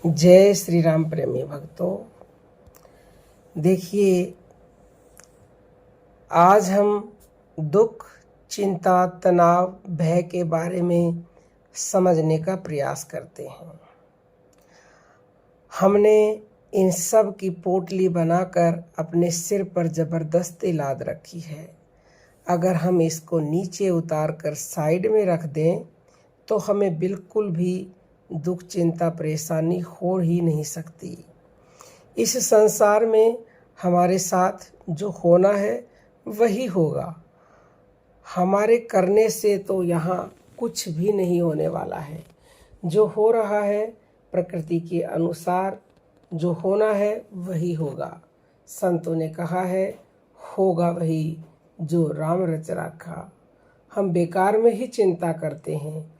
जय श्री राम प्रेमी भक्तों। देखिए, आज हम दुख, चिंता, तनाव, भय के बारे में समझने का प्रयास करते हैं। हमने इन सब की पोटली बनाकर अपने सिर पर जबरदस्ती लाद रखी है। अगर हम इसको नीचे उतार कर साइड में रख दें तो हमें बिल्कुल भी दुख, चिंता, परेशानी हो ही नहीं सकती। इस संसार में हमारे साथ जो होना है वही होगा। हमारे करने से तो यहाँ कुछ भी नहीं होने वाला है। जो हो रहा है प्रकृति के अनुसार जो होना है वही होगा। संतों ने कहा है, होगा वही जो राम रच रखा। हम बेकार में ही चिंता करते हैं।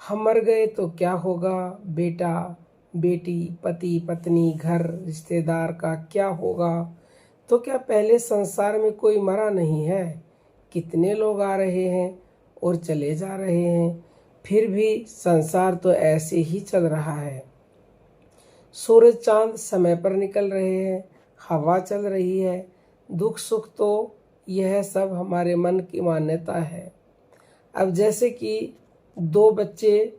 हम मर गए तो क्या होगा, बेटा बेटी, पति पत्नी, घर, रिश्तेदार का क्या होगा। तो क्या पहले संसार में कोई मरा नहीं है? कितने लोग आ रहे हैं और चले जा रहे हैं, फिर भी संसार तो ऐसे ही चल रहा है। सूरज चांद समय पर निकल रहे हैं, हवा चल रही है। दुख सुख तो यह सब हमारे मन की मान्यता है। अब जैसे कि दो बच्चे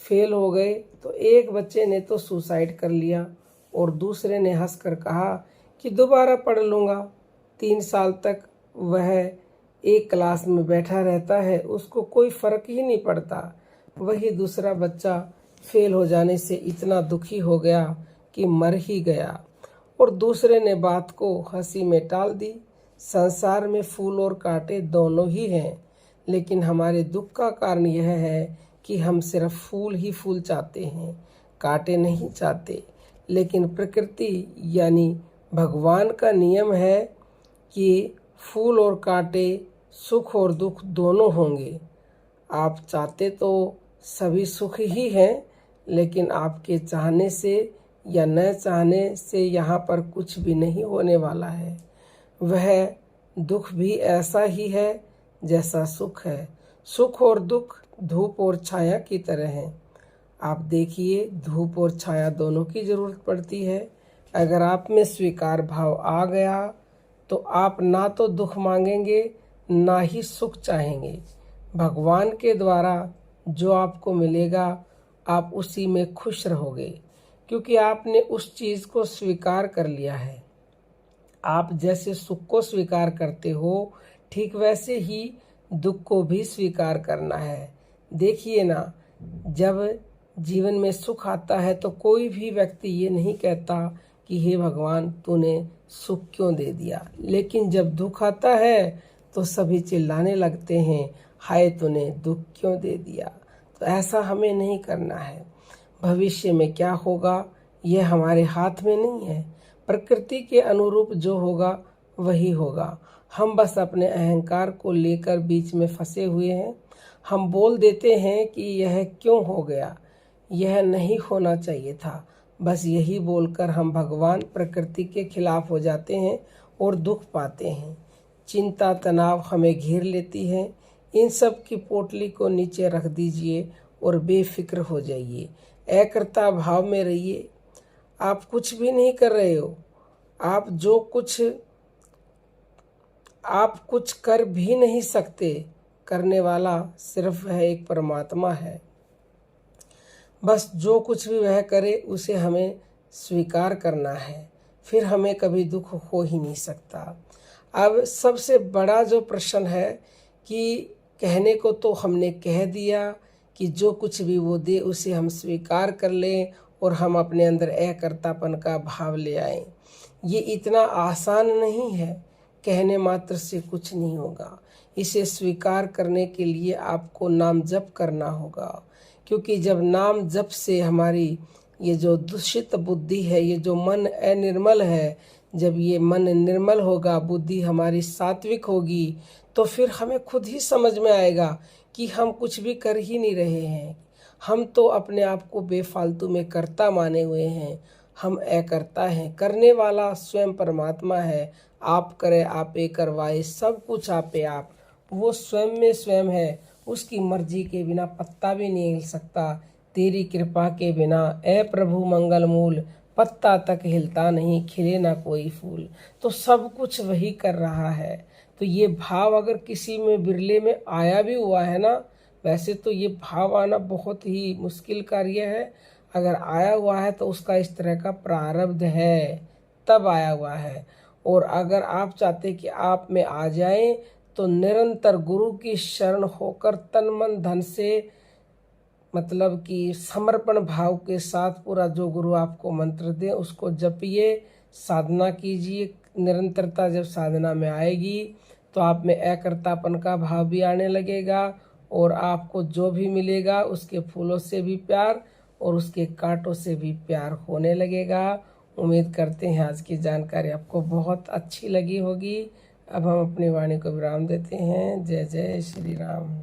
फेल हो गए तो एक बच्चे ने तो सुसाइड कर लिया और दूसरे ने हंसकर कहा कि दोबारा पढ़ लूँगा। 3 साल तक वह एक क्लास में बैठा रहता है, उसको कोई फ़र्क ही नहीं पड़ता। वही दूसरा बच्चा फेल हो जाने से इतना दुखी हो गया कि मर ही गया और दूसरे ने बात को हंसी में टाल दी। संसार में फूल और कांटे दोनों ही हैं, लेकिन हमारे दुख का कारण यह है कि हम सिर्फ फूल ही फूल चाहते हैं, कांटे नहीं चाहते। लेकिन प्रकृति यानी भगवान का नियम है कि फूल और कांटे, सुख और दुख दोनों होंगे। आप चाहते तो सभी सुख ही हैं, लेकिन आपके चाहने से या न चाहने से यहाँ पर कुछ भी नहीं होने वाला है। वह दुख भी ऐसा ही है जैसा सुख है। सुख और दुख धूप और छाया की तरह हैं। आप देखिए, धूप और छाया दोनों की ज़रूरत पड़ती है। अगर आप में स्वीकार भाव आ गया तो आप ना तो दुख मांगेंगे ना ही सुख चाहेंगे। भगवान के द्वारा जो आपको मिलेगा आप उसी में खुश रहोगे, क्योंकि आपने उस चीज़ को स्वीकार कर लिया है। आप जैसे सुख को स्वीकार करते हो, ठीक वैसे ही दुख को भी स्वीकार करना है। देखिए ना, जब जीवन में सुख आता है तो कोई भी व्यक्ति ये नहीं कहता कि हे भगवान तूने सुख क्यों दे दिया, लेकिन जब दुख आता है तो सभी चिल्लाने लगते हैं, हाय तूने दुख क्यों दे दिया। तो ऐसा हमें नहीं करना है। भविष्य में क्या होगा यह हमारे हाथ में नहीं है। प्रकृति के अनुरूप जो होगा वही होगा। हम बस अपने अहंकार को लेकर बीच में फंसे हुए हैं। हम बोल देते हैं कि यह क्यों हो गया, यह नहीं होना चाहिए था। बस यही बोलकर हम भगवान प्रकृति के खिलाफ हो जाते हैं और दुख पाते हैं। चिंता, तनाव हमें घेर लेती है। इन सब की पोटली को नीचे रख दीजिए और बेफिक्र हो जाइए। एकाग्रता भाव में रहिए। आप कुछ भी नहीं कर रहे हो। आप कुछ कर भी नहीं सकते। करने वाला सिर्फ वह एक परमात्मा है। बस जो कुछ भी वह करे उसे हमें स्वीकार करना है, फिर हमें कभी दुख हो ही नहीं सकता। अब सबसे बड़ा जो प्रश्न है कि कहने को तो हमने कह दिया कि जो कुछ भी वो दे उसे हम स्वीकार कर लें और हम अपने अंदर अकर्तापन का भाव ले आएं। ये इतना आसान नहीं है। कहने मात्र से कुछ नहीं होगा। इसे स्वीकार करने के लिए आपको नाम जप करना होगा, क्योंकि जब नाम जप से हमारी ये जो दूषित बुद्धि है, ये जो मन अनिर्मल है, जब ये मन निर्मल होगा, बुद्धि हमारी सात्विक होगी, तो फिर हमें खुद ही समझ में आएगा कि हम कुछ भी कर ही नहीं रहे हैं। हम तो अपने आप को बेफालतू में कर्ता माने हुए हैं। हम अकर्ता हैं। करने वाला स्वयं परमात्मा है। आप करे आपे करवाए, सब कुछ आपे आप। वो स्वयं में स्वयं है। उसकी मर्जी के बिना पत्ता भी नहीं हिल सकता। तेरी कृपा के बिना ए प्रभु मंगल मूल, पत्ता तक हिलता नहीं, खिले ना कोई फूल। तो सब कुछ वही कर रहा है। तो ये भाव अगर किसी में बिरले में आया भी हुआ है ना, वैसे तो ये भाव आना बहुत ही मुश्किल कार्य है, अगर आया हुआ है तो उसका इस तरह का प्रारब्ध है, तब आया हुआ है। और अगर आप चाहते कि आप में आ जाए तो निरंतर गुरु की शरण होकर तन मन धन से, मतलब कि समर्पण भाव के साथ पूरा जो गुरु आपको मंत्र दे उसको जपिए, साधना कीजिए। निरंतरता जब साधना में आएगी तो आप में अकर्तापन का भाव भी आने लगेगा और आपको जो भी मिलेगा उसके फूलों से भी प्यार और उसके कांटों से भी प्यार होने लगेगा। उम्मीद करते हैं आज की जानकारी आपको बहुत अच्छी लगी होगी। अब हम अपनी वाणी को विराम देते हैं। जय जय श्री राम।